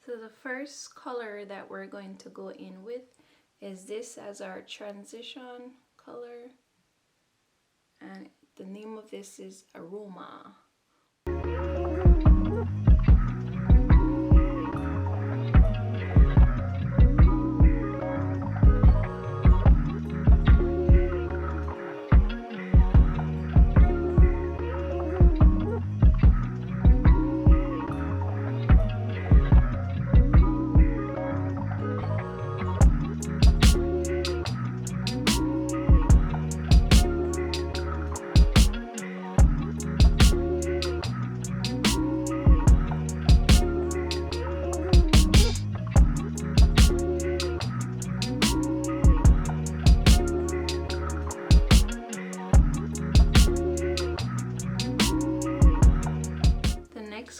So the first color that we're going to go in with is this as our transition color, and the name of this is Aroma.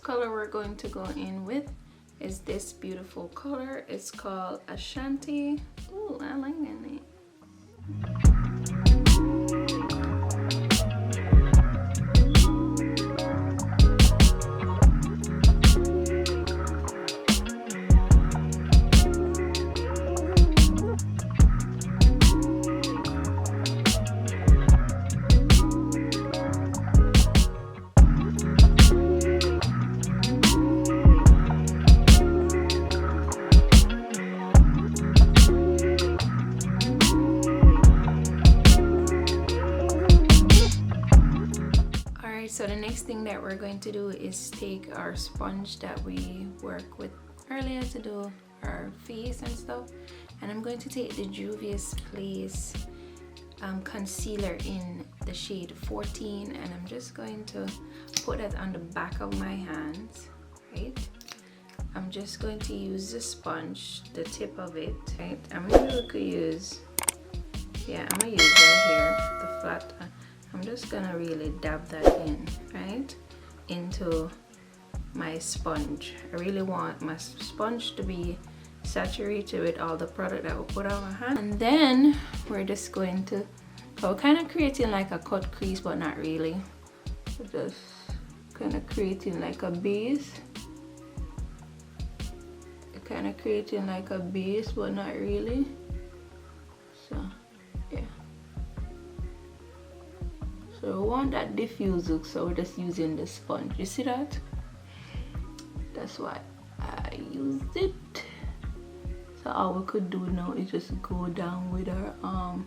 Color we're going to go in with is this beautiful color. It's called Ashanti. Ooh, I like that name. So the next thing that we're going to do is take our sponge that we worked with earlier to do our face and stuff, and I'm going to take the Juvias Place concealer in the shade 14, and I'm just going to put that on the back of my hands, right? I'm just going to use the sponge, the tip of it, right? I'm gonna use right here, the flat. I'm just gonna really dab that in, right, into my sponge. I really want my sponge to be saturated with all the product that we put on my hand. And then we're just going to, so we're kind of creating like a cut crease, but not really. We're just kind of creating like a base. Kind of creating like a base, but not really. So yeah. So we want that diffuse look, so we're just using the sponge. You see that? That's why I used it. So all we could do now is just go down with our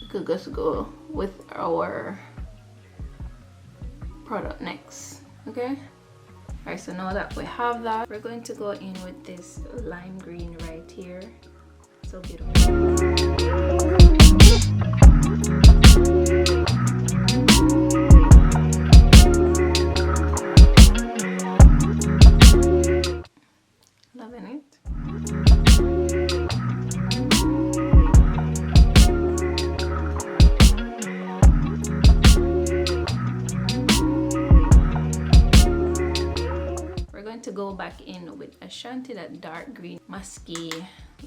we could just go with our product next. Okay. Alright, so now that we have that, we're going to go in with this lime green right here. So beautiful. Loving it. We're going to go back in with Ashanti, that dark green musky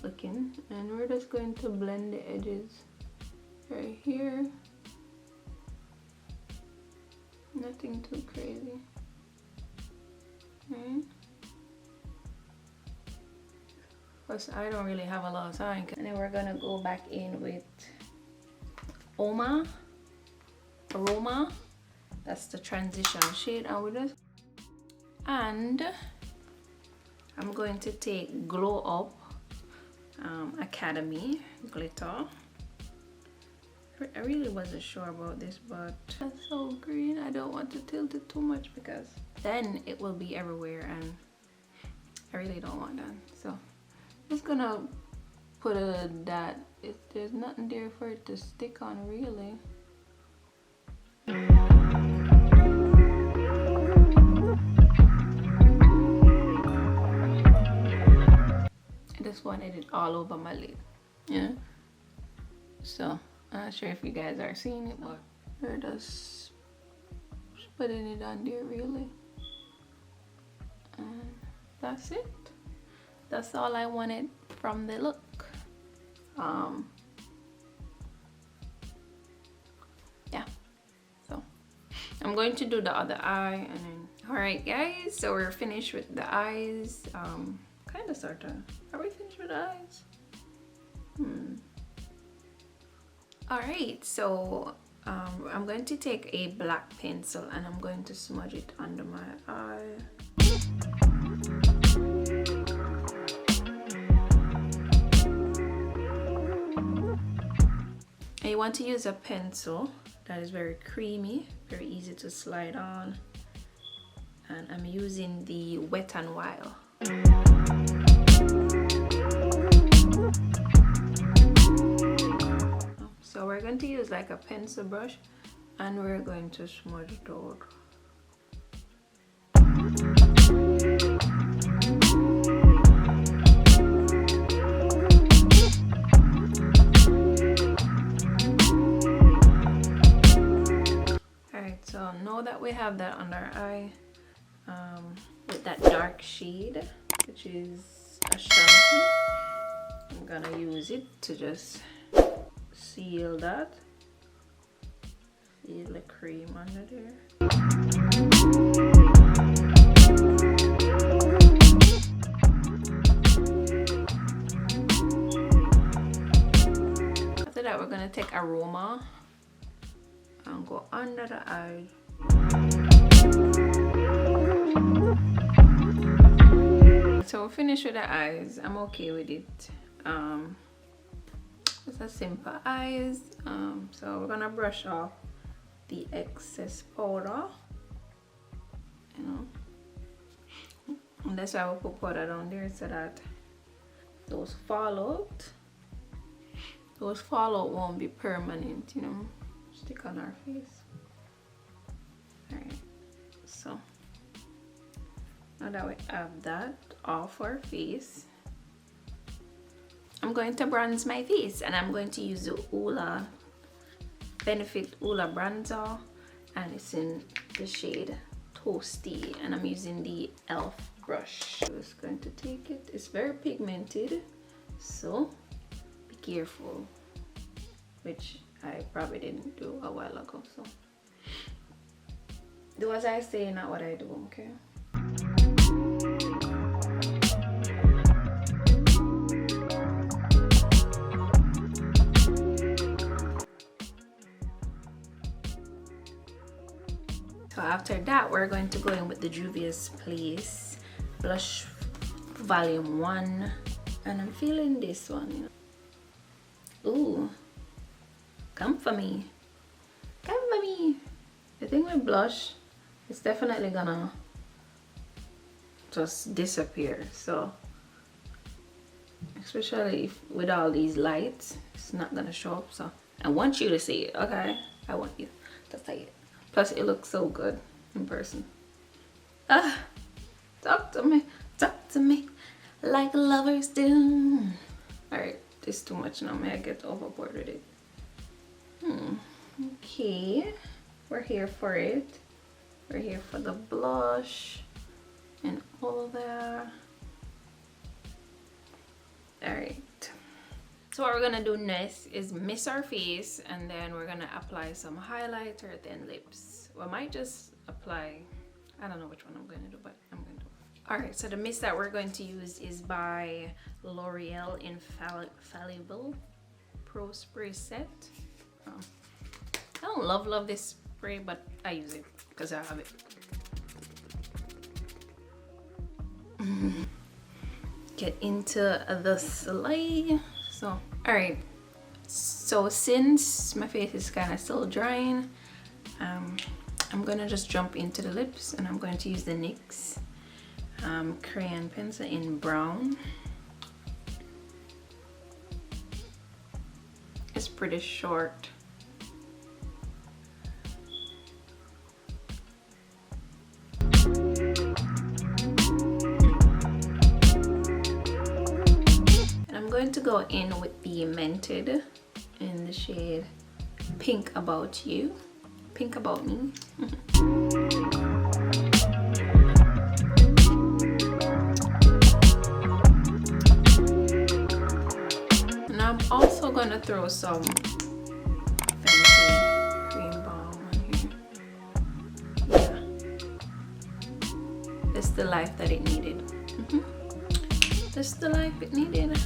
looking, and we're just going to blend the edges right here. Nothing too crazy. Right? Plus, I don't really have a lot of time. And then we're gonna go back in with Aroma. That's the transition shade, and I'm going to take Glow Up Academy glitter. I really wasn't sure about this, but that's so green. I don't want to tilt it too much because then it will be everywhere, and I really don't want that. So I'm just gonna put a dot. There's nothing there for it to stick on, really. I just wanted it all over my lid. Yeah. So I'm not sure if you guys are seeing it, but we're just putting it on there, really. And that's it. That's all I wanted from the look. Yeah. So I'm going to do the other eye, and then Alright guys, so we're finished with the eyes. Kind of, sort of. Are we finished with the eyes? Alright, so I'm going to take a black pencil and I'm going to smudge it under my eye. And you want to use a pencil that is very creamy, very easy to slide on. And I'm using the Wet n Wild. So we're going to use like a pencil brush and we're going to smudge it out. Alright, so now that we have that under our eye, with that dark shade, which is Ashanti, I'm gonna use it to just seal that. Seal the cream under there. After that, we're gonna take Aroma and go under the eye. So we're finished with the eyes. I'm okay with it. It's a simple eyes. So we're gonna brush off the excess powder, you know, and that's why we put powder down there, so that those fallout won't be permanent, you know, stick on our face. All right, so now that we have that off our face, I'm going to bronze my face, and I'm going to use the Benefit Hoola bronzer, and it's in the shade Toasty, and I'm using the e.l.f. brush. I'm just going to take it. It's very pigmented, so be careful, which I probably didn't do a while ago. So do as I say, not what I do, okay? So after that, we're going to go in with the Juvia's Place Blush Volume 1. And I'm feeling this one, you know. Ooh. Come for me. Come for me. The thing with blush, it's definitely gonna just disappear. So, especially if, with all these lights, it's not gonna show up. So, I want you to see it, okay? I want you to see it. Plus, it looks so good in person. Talk to me like lovers do. Alright, this is too much now. May I get overboard with it? Okay, we're here for it. We're here for the blush and all that. Alright. So what we're gonna do next is mist our face, and then we're gonna apply some highlighter, then lips. We might just apply, I don't know which one I'm gonna do, but I'm gonna do it. Alright, so the mist that we're going to use is by L'Oreal Infallible Pro Spray Set. I don't love this spray, but I use it because I have it. Get into the slay. So, alright, so since my face is kind of still drying, I'm gonna just jump into the lips, and I'm going to use the NYX crayon pencil in brown. It's pretty short. Going to go in with the Mented in the shade Pink About You, Pink About Me. And I'm also gonna throw some Fenty cream balm on here. Yeah. life that it needed. Just the life it needed.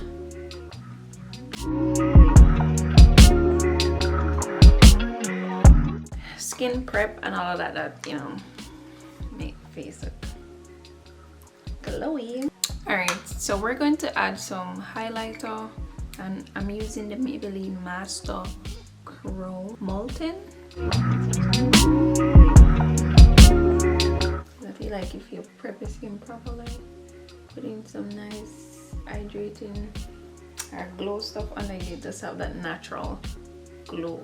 Skin prep and all of that, you know, make face look glowy. Alright, so we're going to add some highlighter, and I'm using the Maybelline Master Chrome Molten. I feel like if you prep your skin properly, put in some nice hydrating or glow stuff under, you just have that natural glow.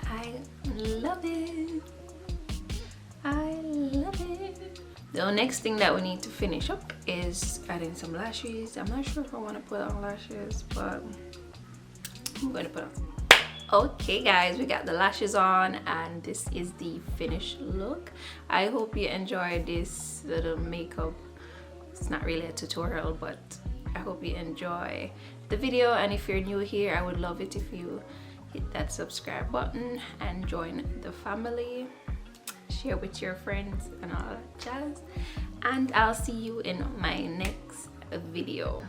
I love it. I love it. The next thing that we need to finish up is adding some lashes. I'm not sure if I want to put on lashes, but I'm going to put on. Okay guys, we got the lashes on and this is the finished look. I hope you enjoyed this little makeup. It's not really a tutorial, but I hope you enjoy the video, and if you're new here, I would love it if you hit that subscribe button and join the family, share with your friends and all that jazz, and I'll see you in my next video.